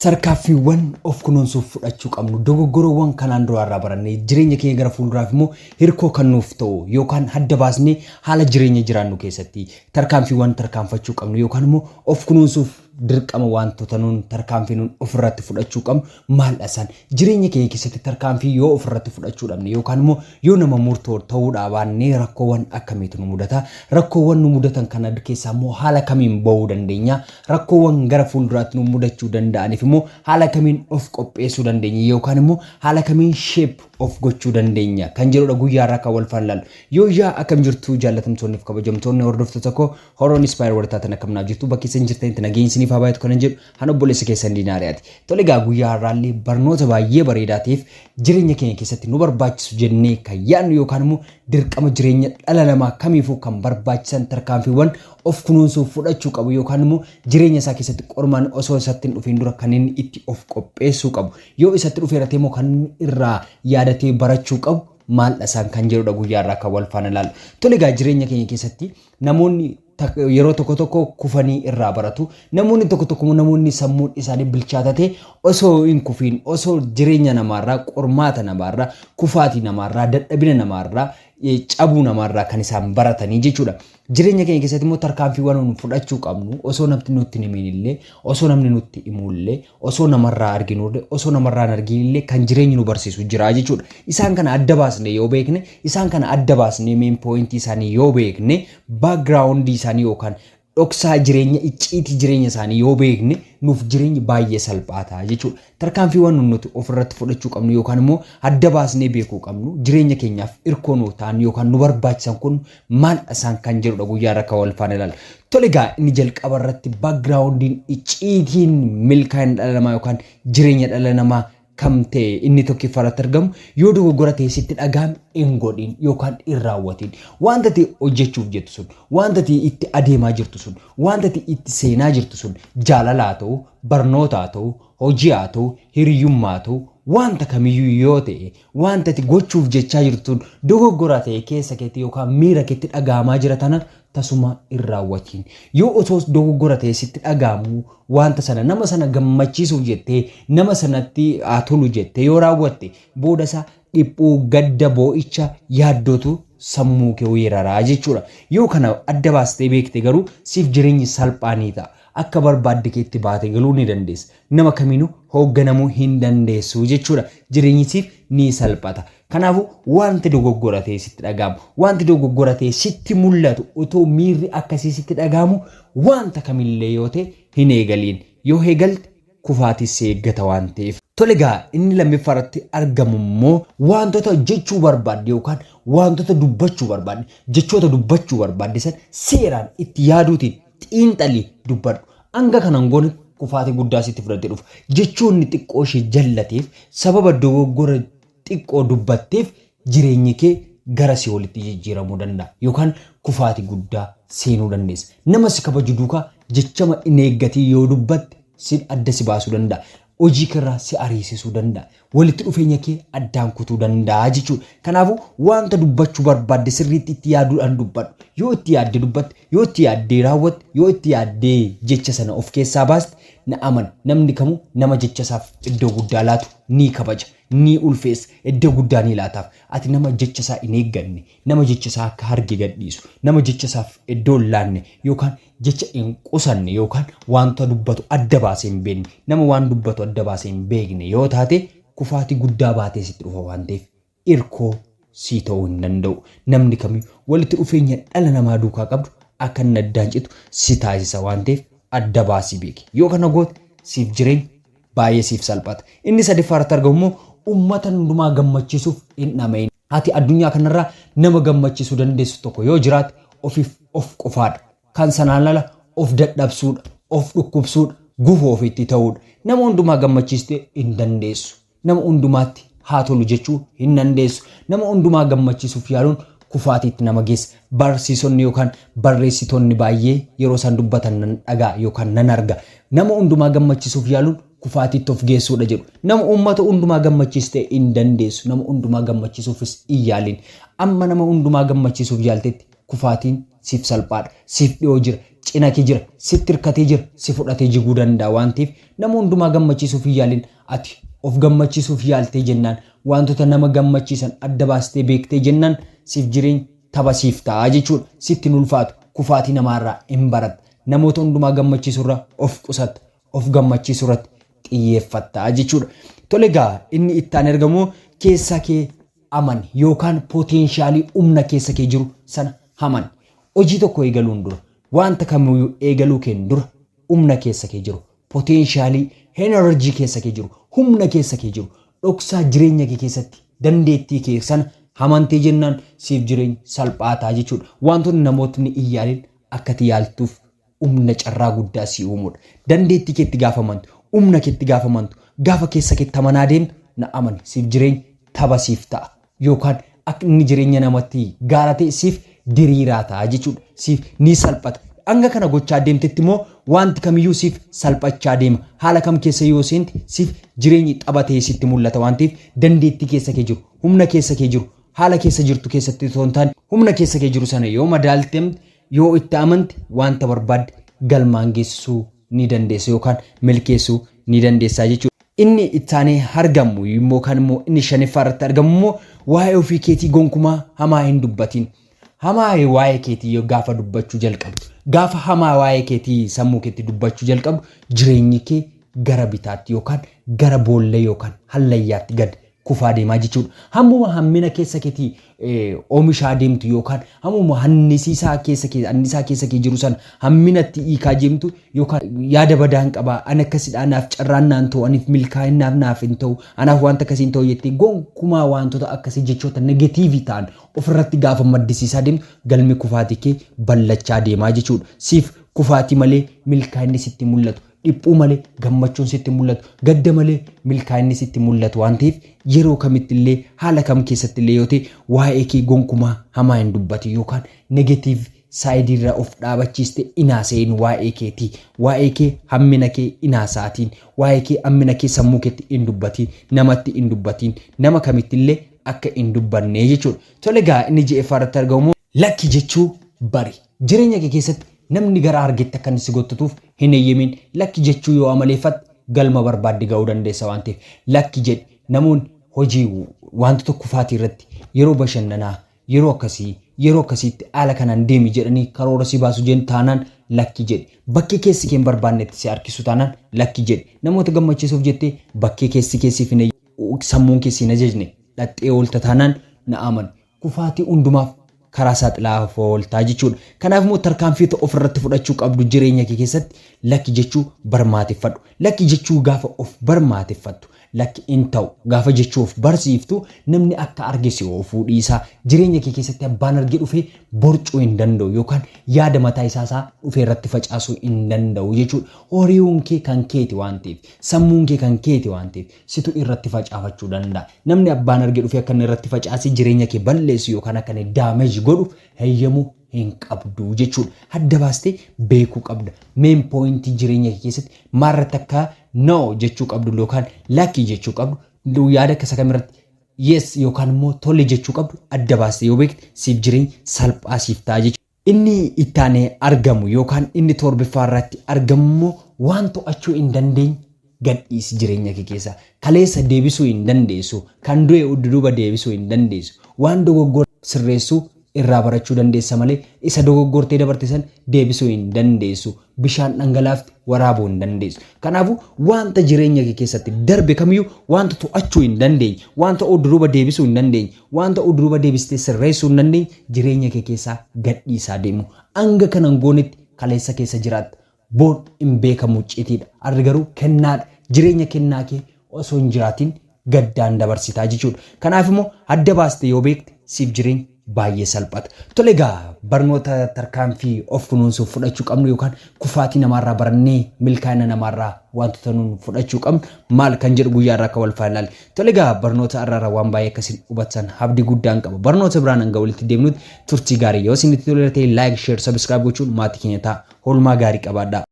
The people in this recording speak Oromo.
Tarkaanfiiwwan of kunuunsuuf fudhachuu qabnu dogoggoroowwan kanaan dura irraa barannee jireenya keenya gara fuulduraaf immoo hirkoo kan nuuf ta'u yookaan adda baasnee haala jireenya jiraannu keessatti tarkaanfiiwwan tarkaanfachuu qabnu yookaan immoo of kunuunsuuf dirqama wantoota nuun tarkaanfii nuun ofirratti fudhachuu qabnu maal isaan jireenya keenya keessatti tarkaanfii yoo ofirratti fudhachuu dhabne yookaan immoo yoo nama murtoo ta'uudhaa baannee rakkoowwan akkamiitu nu mudata rakkoowwan nu mudatan kana keessaa immoo haala kamiin ba'uu dandeenya rakkoowwan gara fuulduraatti nu mudachuu danda'aniif immoo haala kamiin of qopheessuu dandeenya yookaan immoo haala kamiin shape of gochuu dandeenya kan jedhudha guyyaa irraa kan wal faallallu yoo yaa akkam jirtu jaallatamtoonni fi kabajamtoonni hordoftoota koo horoon inspire wartaatan akkamnaaf jirtu bakki isin jirtanitti nageenyisiniif haa baay'atu kan jedhu han obboleessa keessan diinaariyaati tole gaa guyyaa irraallee barnoota baay'ee bareedaa ta'eef jireenya keenya keessatti nu barbaachisu jennee kan yaadnu yookaan immoo dirqama jireenya dhala namaa kamiifuu kan barbaachisan tarkaanfiiwwan of kunuunsuuf fudhachuu qabu yookaan immoo jireenya isaa keessatti qormaan osoo isatti hin dhufin dura kan inni itti of qopheessuu qabu yoo isatti dhufeeratee immoo kan irraa yaadatee barachuu qabu maal isaan kan jedhudha guyyaa irraa kan wal faana ilaalu. Tole gaa jireenya keenya keessatti namoonni yeroo tokko tokko kufanii irraa baratu namoonni tokko tokko namoonni sammuun isaanii bilchaatate osoo hin kufiin osoo jireenya namaarraa qormaata namaarraa kufaatii namaarraa dadhabina namaarraa cabuu namaarraa kan isaan baratanii jechuudha. Jireenya keenya keessatti immoo tarkaanfiiwwan nuun fudhachuu qabnu osoo namni nutti hin himinillee osoo namni nutti himullee osoo namarraa arginullee osoo namarraa hin arginillee kan jireenyi nu barsiisu jira jechuudha. Isaan kana adda baasnee yoo beekne isaan kana adda baasnee main point isaanii yoo beekne background isaanii yookaan dhoksaa jireenya icciitii jireenya isaanii yoo beekne nuuf jireenyi baay'ee salphaataa jechuudha. Tarkaanfiiwwan nuti ofirratti fudhachuu qabnu yookaan immoo adda baasnee beekuu qabnu jireenya keenyaaf hirkoo nu ta'an yookaan nu barbaachisan kun maal isaan kan jedhudha guyyaa irra kan wal faana ilaalu. Tole gaa inni jalqaba irratti backgroundiin icciitiin milkaa'ina dhala namaa yookaan jireenya dhala namaa kam ta'e inni tokkiffaratti argamu yoo dogoggora ta'e sitti dhagaame hin godhin yookaan hin raawwatin wanta ta'e hojjechuuf jettu sun wanta ta'e itti adeemaa jirtu sun wanta ta'e itti seenaa jirtu sun jaalala haa ta'u barnoota haa ta'u hojii haa ta'u hiriyyummaa haa ta'u wanta kamiyyuu yoo ta'e wanta ta'e gochuuf jechaa jirtu dogoggora ta'e keessa keetti yookaan miira keetti dhagaamaa jira tana tasuma hin raawwatin yoo otoo dogoggora ta'e sitti dhagaamu wanta sana nama sana gammachiisuuf jettee nama sanatti haa tolu jettee yoo raawwatte booda isaa dhiphuu gadda boo'icha yaaddootu sammuu kee weeraraa jechuudha. Yoo kana adda baastee beekte garuu siif jireenyi salphaanii ta'a. Akka barbaadde keetti baate galuu ni dandeessa. Nama kamiinuu hoogganamuu hin dandeessu jechuudha. Jireenyi siif ni salphata. Kanaafuu wanti dogoggora ta'e sitti dhagaamu, wanti dogoggora ta'e sitti mul'atu otoo miirri akkasii sitti dhagaamu wanta kamillee yoo ta'e hin eegaliin. Yoo eegalte kufaatis eeggata waan ta'eef. Tole gaa inni lammaffaarratti argamu immoo wantoota jechuu barbaadde yookaan wantoota dubbachuu barbaadde jechoota dubbachuu barbaadde san seeraan itti yaaduutiin xiinxalii dubbadhu. Hanga kanaan goone kufaatii guddaa sitti fudhatee dhufa. Jechoonni xiqqoo ishee jallateef sababa dogoggora xiqqoo dubbatteef jireenyi kee gara si walitti jijjiiramuu danda'a yookaan kufaatii guddaa seenuu dandeessa. Nama si kabaju duukaa jechama hin eeggatii yoo dubbatte si adda si baasuu danda'a. Hojii keerraa si ariisisuu danda'a. Walitti dhufeenya kee addaan kutuu danda'a jechuudha. Kanaafuu wanta dubbachuu barbaadde sirriitti itti yaaduudhaan dubbadhu. Yoo itti yaaddee dubbatte, yoo itti yaaddee raawwatte, yoo itti yaaddee jecha sana of keessaa baaste na amana namni kamuu nama jecha isaaf iddoo guddaa laatu ni kabaja. Ni ulfeessa iddoo guddaa ni laataaf. Ati nama jecha isaa hin eegganne, nama jecha isaa akka harge gadhiisu, nama jecha isaaf iddoo hin laanne yookaan jecha hin qusanne yookaan wanta dubbatu adda baasee hin beekne, nama waan dubbatu adda baasee hin beekne yoo taate kufaatii guddaa baatee sitti dhufa waan ta'eef hirkoo sii ta'uu hin danda'u. Namni kamiyyuu walitti dhufeenya dhala namaa duukaa qabdu akka inni addaan citu si taasisa waan ta'eef adda baasii beeki. Yoo kana goote siif jireenya baay'ee siif salphata. Inni sadaffaarratti argamu immoo ummata hundumaa gammachiisuuf hin dhama'in. Ati addunyaa kanarraa nama gammachiisuu dandeessu tokko yoo jiraate ofiif of qofaadha. Kan sanaan ala of dadhabsuudha, of dhukkubsuudha, gufuu ofiitti ta'uudha. Nama hundumaa gammachiistee hin dandeessu. Nama hundumaatti haa tolu jechuu hin dandeessu. Nama hundumaa gammachiisuuf yaaluun kufaatiitti nama geessa. Barsiisonni yookaan barreessitoonni baay'ee yeroo isaan dubbatan nan dhagaa yookaan nan arga. Nama hundumaa gammachiisuuf yaaluun kufaatiitti of geessuudha jedhu. Nama uummata hundumaa gammachiistee hin dandeessu. Nama hundumaa gammachiisuufis hin yaalin. Amma nama hundumaa gammachiisuuf yaaltetti kufaatiin siif salphaadha. Siif dhiyoo jira. cina kee jira sitti hirkatee jira si fudhatee jiguu danda'a waan ta'eef nama hundumaa gammachiisuuf yaalin ati of gammachiisuuf yaaltee jennaan wantoota nama gammachiisan adda baastee beektee jennaan siif jireenya tapha siif ta'a jechuudha sitti ulfaatu kufaatii namaarraa hin barat namoota hundumaa gammachiisurra of qusata of gammachiisurratti xiyyeeffatta jechuudha. Tole gaa inni ittaan ergamu keessa kee aman yookaan potentiaalii humna keessa kee jiru sana haman. Hojii tokko eegaluun dura wanta kamiyyuu eegaluu keen dura humna keessa kee jiru potentiaalii energy keessa kee jiru humna keessa kee jiru dhoksaa jireenya kee keessatti dandeettii kee sana hamantee jennaan siif jireenya salphaataa jechuudha. Wantoonni namootni iyyaalin akkati yaaltuuf humna carraa guddaa si uumuudha. Dandeettii keetti gaafamantu humna keetti gaafamantu gaafa keessa keetti amanaa deemtu na amani siif jireenya tapha siif ta'a yookaan akka inni jireenya namatti gaara ta'e siif diriiraa ta'a jechuudha. Siif ni salphata. Hanga kana gochaa deemtetti immoo wanti kamiyyuu siif salphachaa deema. Haala kam keessa yoo seenti siif jireenyi taphatee sitti mul'ata waan ta'eef dandeettii keessa kee jiru humna keessa kee jiru haala keessa jirtu keessatti osoo hin taane humna keessa kee jiru sana yoo madaalteem yoo itti amante wanta barbaadde galmaan geessisuu ni dandeessa yookaan milkeessuu ni dandeessa jechuudha. Inni ittaanee argamu yookaan immoo inni shanaffaa irratti argamu immoo waa'ee ofii keetii gonkumaa hamaa hin dubbatin. Hamaa waa'ee keetii yoo gaafa dubbachuu jalqabdu gaafa hamaa waa'ee keetii sammuu keetti dubbachuu jalqabdu jireenyi kee gara bitaatti yookaan gara boolla yookaan hallayyaatti gad kufaa deemaa jechuudha. Hammuma hammina keessa keetii oomishaa deemtu yookaan hammuma hannisiisaa keessa kee jiru sana hamminatti hiikaa deemtu yookaan yaada badaan qabaa ana akkasidhaa naaf carraan naan ta'u aniif milkaa'inaaf naaf hin ta'u anaaf wanta akkasii hin ta'u jettee gonkumaa wantoota akkasii jechoota negatiivii ta'an ofirratti gaafa maddisiisaa deemtu galmi kufaatii kee ballachaa deemaa jechuudha. Siif kufaatii malee milkaa'inni sitti mul'atu. Dhiphuu malee gammachuun sitti mul'atu gadda malee milkaa'inni sitti mul'atu waan ta'eef yeroo kamittillee haala kam keessattillee yoo ta'e waa'ee kee gonkumaa hamaa hin dubbati yookaan negatiiv saayidii irraa of dhaabachiiste inaaseen waa'ee keetii waa'ee kee hammina kee inaasaatiin waa'ee kee hammina kee sammuu keetti hin dubbatiin namatti hin dubbatiin nama kamittillee akka hin dubbanne jechuudha. Tole gaa inni je'effaa irratti argamu lakki jechuu bari jireenya kee keessatti namni gara argetti akka inni si gottatuuf hin eeyyamin lakki jechuu yoo amaleeffatte galma barbaadde ga'uu dandeessa waan ta'eef lakki jedhi namoonni hojii wantoota kufaatii irratti yeroo bashannanaa yeroo akkasiitti haala kanaan deemi jedhanii karoora si baasu jennu taanaan lakki jedhi bakkee keessi kee hin barbaannetti si harkisu taanaan lakki jedhi namoota gammachiisuuf jettee bakkee keessiif hin sammuun keessi hin ajajne dhaxxee oolta taanaan na amani kufaatii hundumaaf karaa saaxilaaf ooltaa jechuudha. Kanaaf immoo tarkaanfii ofirratti fudhachuu qabdu jireenya kee keessatti lakki jechuu barmaateffadhu. Lakki jechuu gaafa of barmaateffattu lakki hin ta'u gaafa jechuu of barsiiftu namni akka argisi ofuu dhiisaa jireenya kee keessatti abbaan arge dhufee borcuu hin danda'u yookaan yaada mataa isaa dhufee irratti facaasuu hin danda'u jechuudha. Horiiwwan kee kan keeti waan ta'eef sammuun kee kan keeti waan ta'eef situ irratti facaafachuu danda'a. Namni abbaan arge dhufee akka inni irratti facaasee jireenya kee balleessu yookaan akka inni daameej godhu heeyyamuu hin qabdu jechuudha. Adda baastee beekuu qabda. Main point jireenya kee keessatti maarratti akka no jechuu qabdu yookaan lakki jechuu qabdu yaada akka sakamirratti yes yookaan immoo tole jechuu qabdu adda baastee yoo beekte siif jireenya salphaa siif ta'a jechuudha. Inni ittaanee argamu yookaan inni torbiffaa irratti argamu waan to'achuu hin dandeenye gadhiisi jireenya kee keessa kaleessa deebisuu hin dandeessu kan du'e udduuba deebisuu hin dandeessu waan dogoggora sirreessuu irraa barachuu dandeessa malee isa dogoggortee dabarte san deebisuu hin dandeessu bishaan dhangalaafti waraabuu hin dandeessu. Kanaafuu wanta jireenya kee keessatti darbe kamiyyuu wanta to'achuu hin dandeenye wanta udduuba deebisuu hin dandeenye wanta udduuba deebistee sirreessuu hin dandeenye jireenya kee keessaa gadhiisaa deemu. Hanga kanan goonetti kaleessa keessa jiraatta boon hin beekamu citiidha. Arri garuu kennaadha jireenya kennaa kee osoo hin jiraatiin gaddaan dabarsitaa jechuudha. Kanaaf immoo adda baastee yoo beekte siif jireenya baay'ee salphata. Tole gaa barnoota tarkaanfii of kunuunsuuf fudhachuu qabnu yookaan kufaatii namaarraa barannee milkaa'ina namaarraa wantoota nuun fudhachuu qabnu maal kan jedhu guyyaarraa akka wal faalaale. Tole gaa barnoota irraa waan baay'ee akkasiin hubattan abdii guddaan qaba. Barnoota biraan hanga walitti deemnutti turtii gaarii yoo isinitti tole ta'e like, share, subscribe gochuun maatii keenya ta'a. Oolmaa gaarii qabaadhaa.